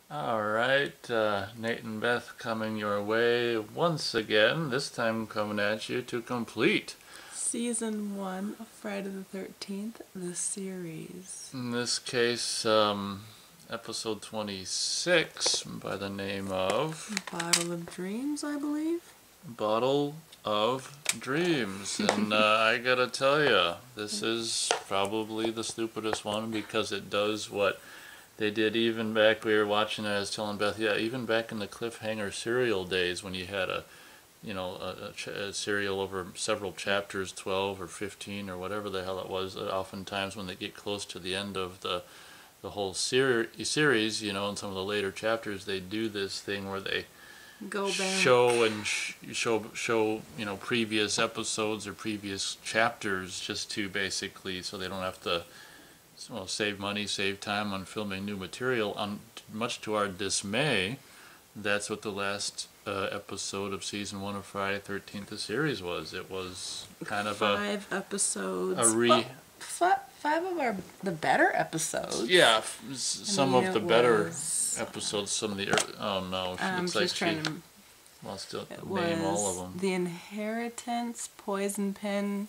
All right, Nate and Beth coming your way once again, this time coming at you to complete. Season 1 of Friday the 13th, the series. In this case, episode 26 by the name of Bottle of Dreams, I believe. Bottle of Dreams. And I gotta tell you, this is probably the stupidest one because it does what they did even back, we were watching it, I was telling Beth, yeah, even back in the cliffhanger serial days when you had a serial over several chapters, 12 or 15 or whatever the hell it was, oftentimes when they get close to the end of the whole series, in some of the later chapters, they do this thing where they Go back. show previous episodes or previous chapters just to basically so they don't have to save money, save time on filming new material. Much to our dismay, that's what the last episode of season 1 of Friday 13th the series was. It was kind of five episodes. Five of the better episodes. Yeah, some of the better episodes. Some of the oh no, I'm just trying to lost to name all of them. The Inheritance, Poison Pen,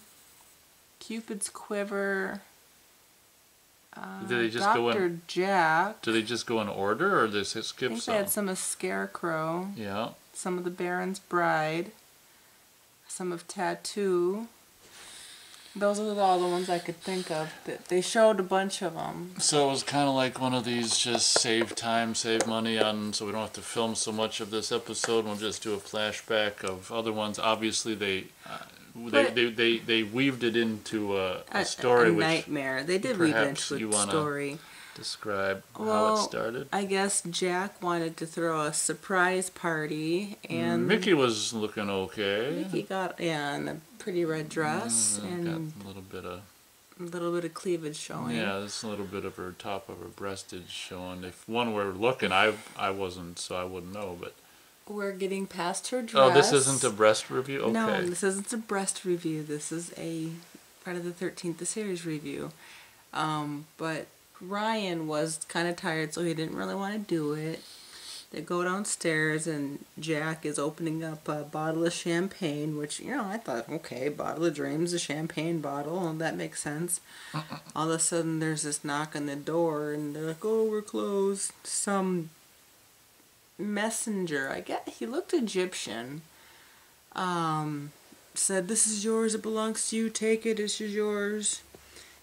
Cupid's Quiver. Did they just Dr. go in? Jack. Do they just go in order, or did they skip some? I think they had some of Scarecrow. Yeah. Some of the Baron's Bride. Some of Tattoo. Those are all the ones I could think of. They showed a bunch of them. So it was kind of like one of these just save time, save money on, so we don't have to film so much of this episode. We'll just do a flashback of other ones. Obviously, they weaved it into a story. A nightmare. They did weave it into a story. Describe how it started. I guess Jack wanted to throw a surprise party, and Mickey was looking okay. Mickey got in a pretty red dress and got a little bit of cleavage showing. Yeah, there's a little bit of her top of her breastage showing. If one were looking, I wasn't, so I wouldn't know. But we're getting past her dress. Oh, this isn't a breast review? Okay. No, this isn't a breast review. This is a Friday the 13th, the series review. But Ryan was kind of tired, so he didn't really want to do it. They go downstairs, and Jack is opening up a bottle of champagne, which, I thought, okay, Bottle of Dreams, a champagne bottle, and that makes sense. All of a sudden, there's this knock on the door, and they're like, oh, we're closed. Some messenger, I guess he looked Egyptian, said, this is yours, it belongs to you, take it, this is yours.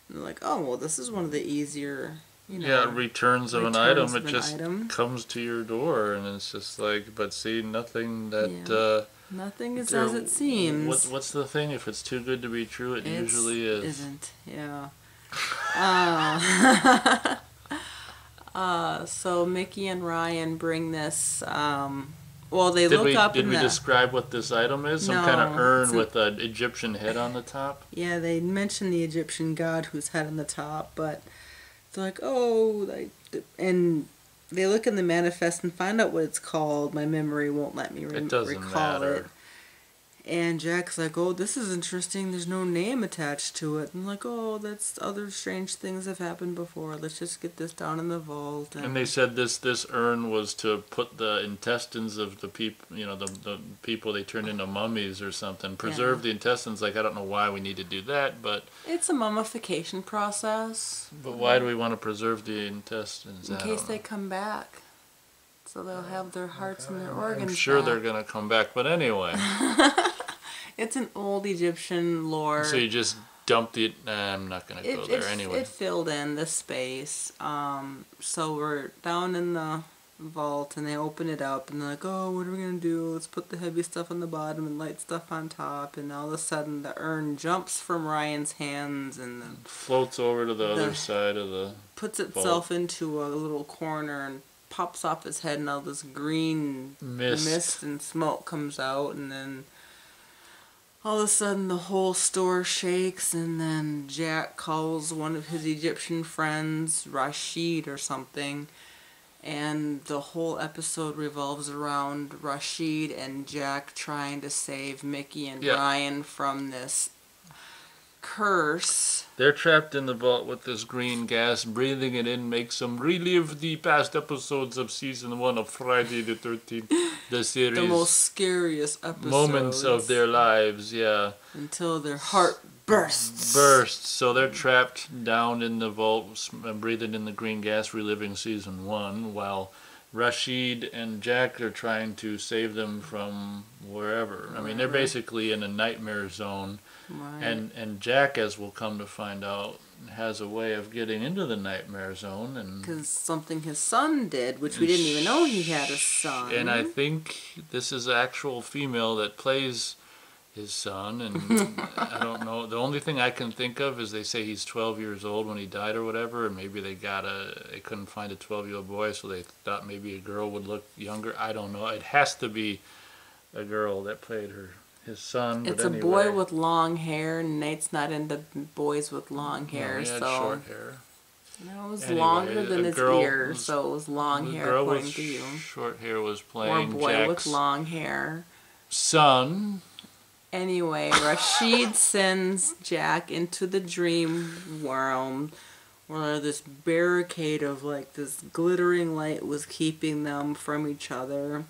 And they're like, oh, well, this is one of the easier, returns of an item. It just comes to your door, and it's just like, but see, nothing that... nothing is as it seems. What's the thing? If it's too good to be true, it usually is. Isn't, yeah. So Mickey and Ryan bring this, they look up Did we describe what this item is? Some kind of urn with an Egyptian head on the top? Yeah, they mention the Egyptian god whose head on the top, but they're like, oh, and they look in the manifest and find out what it's called. My memory won't let me recall it. And Jack's like, oh, this is interesting. There's no name attached to it. And like, oh, that's other strange things have happened before. Let's just get this down in the vault. And they said this urn was to put the intestines of the people, the people they turned into mummies or something. Preserve the intestines. Like, I don't know why we need to do that, but... It's a mummification process. But why do we want to preserve the intestines? In case they come back. So they'll have their hearts and their organs I'm sure back. They're going to come back, but anyway. It's an old Egyptian lore. So you just dumped it. I'm not going to go there anyway. It filled in the space. So we're down in the vault, and they open it up, and they're like, oh, what are we going to do? Let's put the heavy stuff on the bottom and light stuff on top. And all of a sudden, the urn jumps from Ryan's hands and then floats over to the other side of the puts itself into a little corner and pops off his head, and all this green mist and smoke comes out, and then all of a sudden the whole store shakes, and then Jack calls one of his Egyptian friends, Rashid or something, and the whole episode revolves around Rashid and Jack trying to save Mickey and Ryan from this curse. They're trapped in the vault with this green gas. Breathing it in makes them relive the past episodes of season 1 of Friday the 13th. The series. The most scariest episodes. Moments of their lives, yeah. Until their heart bursts. So they're trapped down in the vault, breathing in the green gas, reliving season 1, while Rashid and Jack are trying to save them from wherever. I mean, they're basically in a nightmare zone. Right. And Jack, as we'll come to find out, has a way of getting into the nightmare zone. Because something his son did, which we didn't even know he had a son. And I think this is an actual female that plays his son. And I don't know. The only thing I can think of is they say he's 12 years old when he died or whatever. And maybe they couldn't find a 12-year-old boy, so they thought maybe a girl would look younger. I don't know. It has to be a girl that played his son. It's but a boy with long hair, and Nate's not into boys with long hair, he had so short hair. No, it was Anyway, longer than a his girl ears, so it was long hair girl according with to you. short hair was Or a playing boy Jack's with long hair. son. Anyway, Rashid sends Jack into the dream realm where this barricade of like this glittering light was keeping them from each other.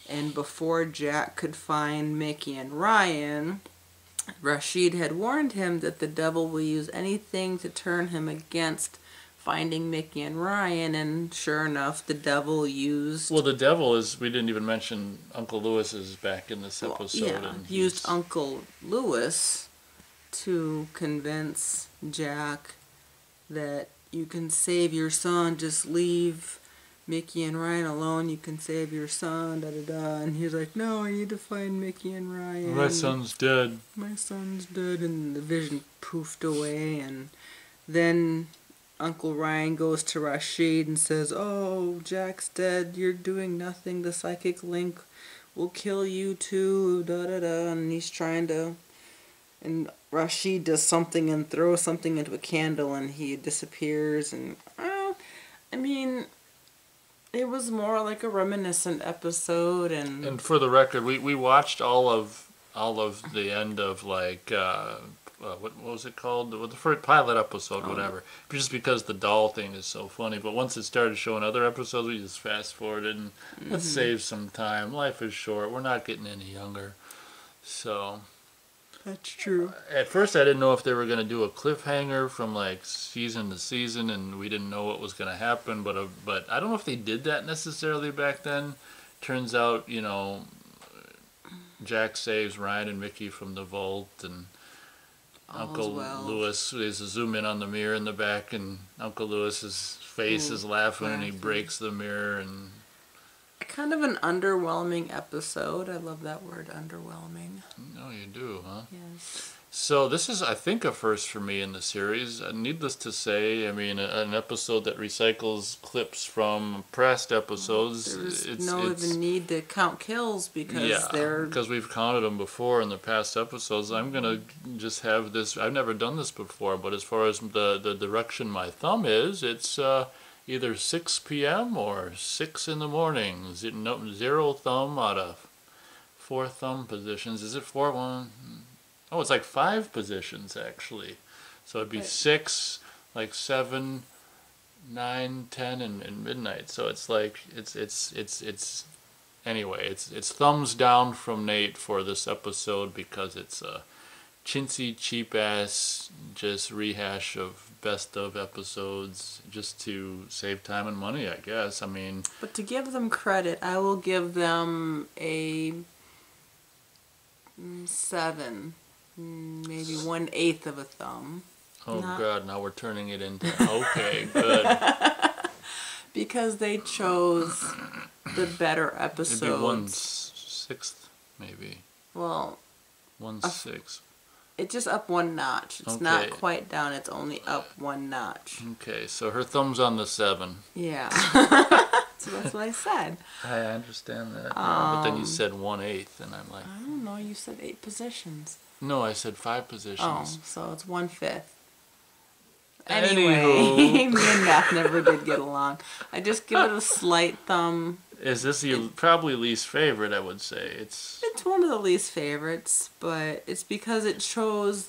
And before Jack could find Mickey and Ryan, Rashid had warned him that the devil will use anything to turn him against finding Mickey and Ryan, and sure enough, the devil used... Well, the devil is, we didn't even mention Uncle Lewis is back in this episode. Yeah, and used Uncle Lewis to convince Jack that you can save your son, just leave Mickey and Ryan alone, you can save your son, da-da-da. And he's like, no, I need to find Mickey and Ryan. My son's dead. My son's dead. And the vision poofed away. And then Uncle Ryan goes to Rashid and says, oh, Jack's dead. You're doing nothing. The psychic link will kill you too, da-da-da. And he's trying to... And Rashid does something and throws something into a candle and he disappears. And, I mean... It was more like a reminiscent episode, and for the record, we watched all of the end of like what was it called? The first pilot episode, whatever. Just because the doll thing is so funny. But once it started showing other episodes, we just fast forwarded and let's save some time. Life is short. We're not getting any younger, so. That's true. At first, I didn't know if they were going to do a cliffhanger from like season to season, and we didn't know what was going to happen. But I don't know if they did that necessarily back then. Turns out, you know, Jack saves Ryan and Mickey from the vault, and Uncle Lewis. There's a zoom in on the mirror in the back, and Uncle Lewis's face is laughing, and he breaks the mirror and. Kind of an underwhelming episode. I love that word, underwhelming. No, you do, huh? Yes. So this is, I think, a first for me in the series. Needless to say, I mean, an episode that recycles clips from past episodes. There's no even need to count kills because we've counted them before in the past episodes. I'm gonna just have this. I've never done this before, but as far as the direction my thumb is, it's either 6 p.m. or 6 in the morning. Zero thumb out of 4 thumb positions. Is it 4? 1? Oh, it's like 5 positions actually. So it'd be 6, like 7, 9, 10, and midnight. So it's like it's anyway. It's thumbs down from Nate for this episode because it's a chintzy, cheap ass just rehash of best of episodes just to save time and money, I guess. I mean, but to give them credit, I will give them a 7, maybe 1/8 of a thumb. Oh God! Now we're turning it into okay, good. Because they chose the better episodes. It'd be 1/6, maybe. Well, 1/6. It's just up 1 notch. It's not quite down. It's only up 1 notch. Okay, so her thumb's on the 7. Yeah. So that's what I said. I understand that. But then you said 1/8, and I'm like... I don't know. You said 8 positions. No, I said 5 positions. Oh, so it's 1/5. Anyway, me and Math never did get along. I just give it a slight thumb. Is this your probably least favorite, I would say? It's one of the least favorites, but it's because it chose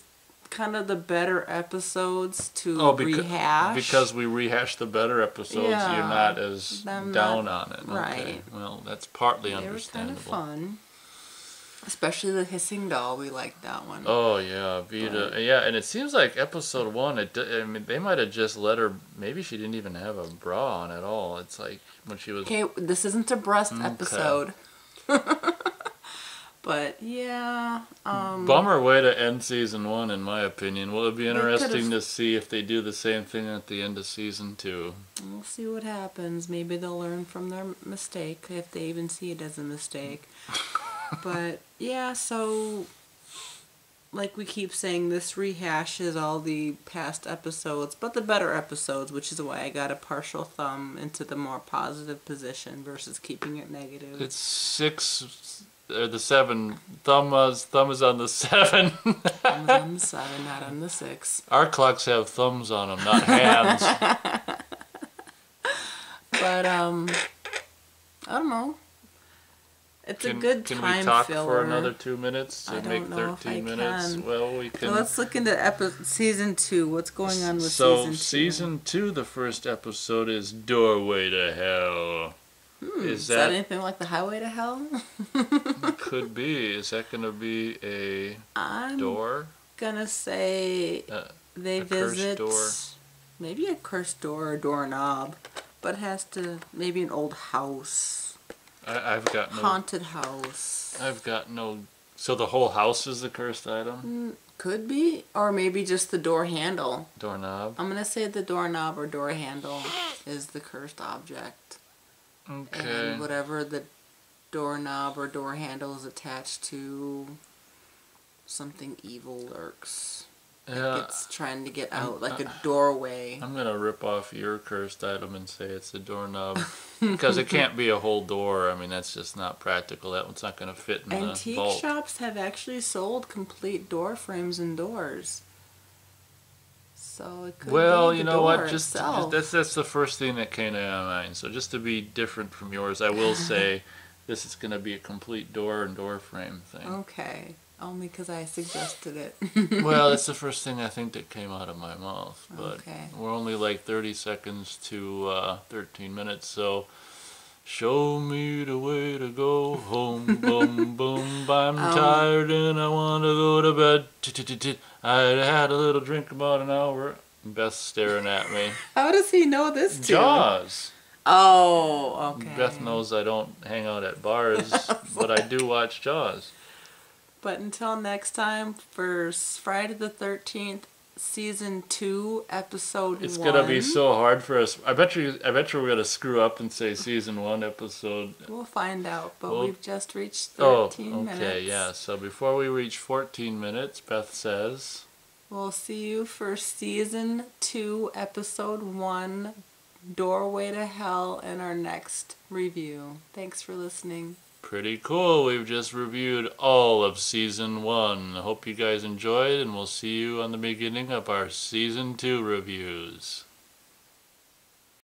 kind of the better episodes to Oh, rehash. because we rehash the better episodes, Yeah, you're not as I'm down not- on it. right. Okay. Well, that's partly They were kind of understandable. fun. Especially the hissing doll, we liked that one. Oh yeah, Vita. But- Yeah, and it seems like episode 1. I mean, they might have just let her. Maybe she didn't even have a bra on at all. It's like when she was. Okay, this isn't a breast Okay. episode. But yeah, Bummer way to end season 1, in my opinion. Well, it'd be interesting could've- to see if they do the same thing at the end of season 2. we'll see what happens. Maybe they'll learn from their mistake, if they even see it as a mistake. But yeah, so like we keep saying, this rehashes all the past episodes, but the better episodes, which is why I got a partial thumb into the more positive position versus keeping it negative. It's 6 or the 7. Thumb is on the 7. Thumbs on the 7, not on the 6. Our clocks have thumbs on them, not hands. But I don't know. It's a good Can time we talk filler. for another 2 minutes I to don't make know if 13 I minutes? can. Well, we can. So let's look into season 2. What's going on with So season 2? season 2, the first episode is Doorway to Hell. Is that anything like the Highway to Hell? Could be. Is that going to be a I'm door? gonna say they a cursed visit door. maybe a cursed door or doorknob, but it has to maybe an old house, I've got no. haunted house. I've got no. So the whole house is the cursed item? Could be, or maybe just the door handle. Doorknob? I'm gonna say the doorknob or door handle is the cursed object. Okay. And whatever the doorknob or door handle is attached to, something evil lurks. Yeah. It's trying to get out, like a doorway. I'm going to rip off your cursed item and say it's a doorknob. Because it can't be a whole door. I mean, that's just not practical. That one's not going to fit in the Antique vault. shops have actually sold complete door frames and doors. So it could Well, be you the know door what? Just itself. that's the first thing that came to my mind. So just to be different from yours, I will say this is going to be a complete door and door frame thing. Okay. Only because I suggested it. Well, it's the first thing I think that came out of my mouth. But Okay. we're only like 30 seconds to 13 minutes, so show me the way to go home. Boom, boom. I'm tired and I want to go to bed. I had a little drink about an hour. Beth's staring at me. How does he know this too? Jaws. Oh, okay. Beth knows I don't hang out at bars, but I do watch Jaws. But until next time, for Friday the 13th, season 2, episode 1. It's gonna be so hard for us. I bet you we're gonna screw up and say season 1 episode. We'll find out, but Well, we've just reached 13 minutes. Okay, yeah. So before we reach 14 minutes, Beth says, We'll see you for season 2, episode 1, Doorway to Hell, in our next review. Thanks for listening. pretty cool. We've just reviewed all of season 1. I hope you guys enjoyed, and we'll see you on the beginning of our season 2 reviews.